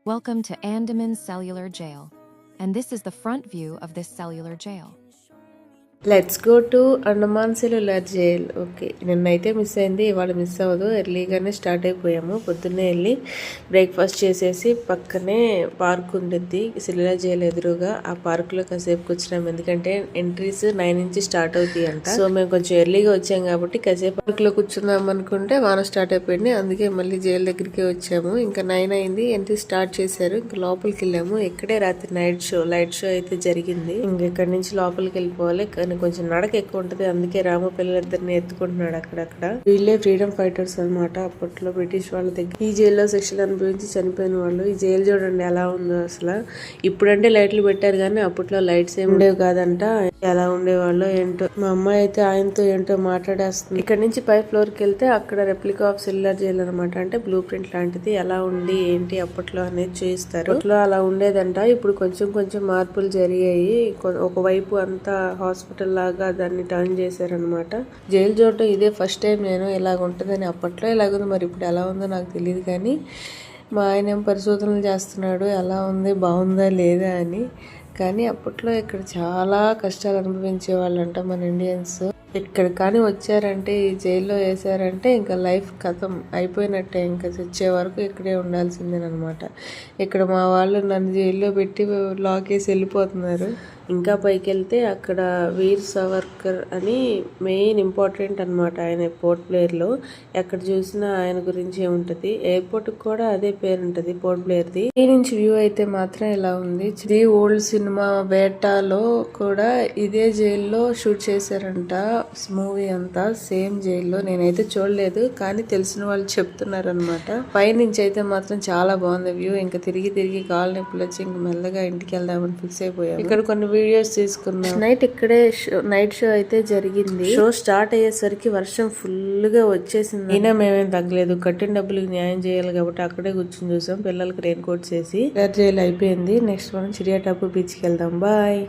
Welcome to Andaman Cellular Jail, and this is the front view of this cellular jail. Let's go to Andaman cellular jail. Okay, నిన్నైతే miss అయింది, ఇవాళ miss అవ్వదు. ఎర్లీగానే start అయిపోయాము. పొద్దున్నే వెళ్ళి breakfast చేసేసి పక్కనే పార్క్ ఉండిద్ది సెల్యులర్ జైల్ ఎదురుగా. ఆ పార్క్లో కాసేపు కూర్చున్నాం, ఎందుకంటే ఎంట్రీస్ 9 నుంచి స్టార్ట్ అవుతాయి అంట. సో మేము కొంచెం ఎర్లీగా వచ్చాం కాబట్టి కాసేపు పార్క్లో కూర్చుందాం అనుకుంటే వాన స్టార్ట్ అయిపోయింది. అందుకే మళ్ళీ జైల్ దగ్గరికి వచ్చాము. ఇంకా 9 అయింది, ఎంట్రీ స్టార్ట్ చేశారు. ఇంకా లోపలికి వెళ్ళాము. ఇక్కడే రాత్రి లైట్ షో అయితే జరిగింది. ఇంక ఇక్కడ నుంచి లోపలికి వెళ్ళిపోవాలి. కొంచెం నడక ఎక్కువ ఉంటది, అందుకే రాము పిల్లలిద్దరిని ఎత్తుకుంటున్నాడు అక్కడక్కడ. వీళ్ళే ఫ్రీడమ్ ఫైటర్స్ అనమాట. అప్పట్లో బ్రిటిష్ వాళ్ళ దగ్గర ఈ జైల్లో శిక్షలు అనుభవించి చనిపోయిన వాళ్ళు. ఈ జైలు చూడండి ఎలా ఉందో అసలు. ఇప్పుడంటే లైట్లు పెట్టారు కానీ అప్పట్లో లైట్స్ ఏమి ఉండేవి కాదంట. ఎలా ఉండేవాళ్ళు ఏంటో. మా అమ్మాయి అయితే ఆయనతో ఏంటో మాట్లాడేస్తుంది. ఇక్కడ నుంచి పై ఫ్లోర్ కి వెళ్తే అక్కడ రెప్లికా ఆఫ్ సెల్యులర్ జైల్ అనమాట. అంటే బ్లూ ప్రింట్ లాంటిది ఎలా ఉంది ఏంటి అప్పట్లో అనేది చూపిస్తారు. అప్పట్లో అలా ఉండేదంట. ఇప్పుడు కొంచెం కొంచెం మార్పులు జరిగాయి. ఒకవైపు అంతా హాస్పిటల్ లాగా దాన్ని టర్న్ చేశారనమాట. జైలు చూడటం ఇదే ఫస్ట్ టైం నేను. ఇలాగ ఉంటుందని అప్పట్లో ఇలాగుంది, మరి ఇప్పుడు ఎలా ఉందో నాకు తెలియదు. కానీ మా ఆయన ఏం పరిశోధనలు చేస్తున్నాడు ఎలా ఉంది బాగుందా లేదా అని. కానీ అప్పట్లో ఇక్కడ చాలా కష్టాలు అనుభవించే వాళ్ళంట మన ఇండియన్స్. ఇక్కడ కానీ వచ్చారంటే ఈ జైల్లో వేసారంటే ఇంకా లైఫ్ కథం అయిపోయినట్టే. ఇంకా చచ్చే వరకు ఇక్కడే ఉండాల్సిందేనమాట. ఇక్కడ మా వాళ్ళు నన్ను జైల్లో పెట్టి లాక్ వేసి వెళ్ళిపోతున్నారు. ఇంకా పైకి వెళ్తే అక్కడ వీర్ సావర్కర్ అని మెయిన్ ఇంపార్టెంట్ అనమాట. ఆయన పోర్ట్ బ్లేయర్లో ఎక్కడ చూసినా ఆయన గురించి ఉంటుంది. ఎయిర్పోర్ట్ కూడా అదే పేరు ఉంటుంది, పోర్ట్ బ్లేయర్ది. ఈ నుంచి వ్యూ అయితే మాత్రం ఇలా ఉంది. ఇది ఓల్డ్ సినిమా వేటాలో కూడా ఇదే జైల్లో షూట్ చేశారంట మూవీ అంతా. సేమ్ జైల్లో నేనైతే చూడలేదు, కానీ తెలిసిన వాళ్ళు చెప్తున్నారు అనమాట. పైనుంచి అయితే మాత్రం చాలా బాగుంది వ్యూ. ఇంకా తిరిగి తిరిగి కాలు నొప్పులు వచ్చి ఇంక మెల్లగా ఇంటికి వెళ్దామని ఫిక్స్ అయిపోయాం. ఇక్కడ కొన్ని వీడియోస్ తీసుకున్నాం. నైట్ ఇక్కడే నైట్ షో అయితే జరిగింది. షో స్టార్ట్ అయ్యేసరికి వర్షం ఫుల్ గా వచ్చేసింది. అయినా మేమేం తగ్గలేదు, కట్టిన డబ్బులకు న్యాయం చేయాలి కాబట్టి అక్కడే కూర్చొని చూసాం. పిల్లలకి రెయిన్ కోట్స్ వేసి జైలు అయిపోయింది. నెక్స్ట్ మనం చిరియా టాపు బీచ్ కి వెళ్దాం. బాయ్.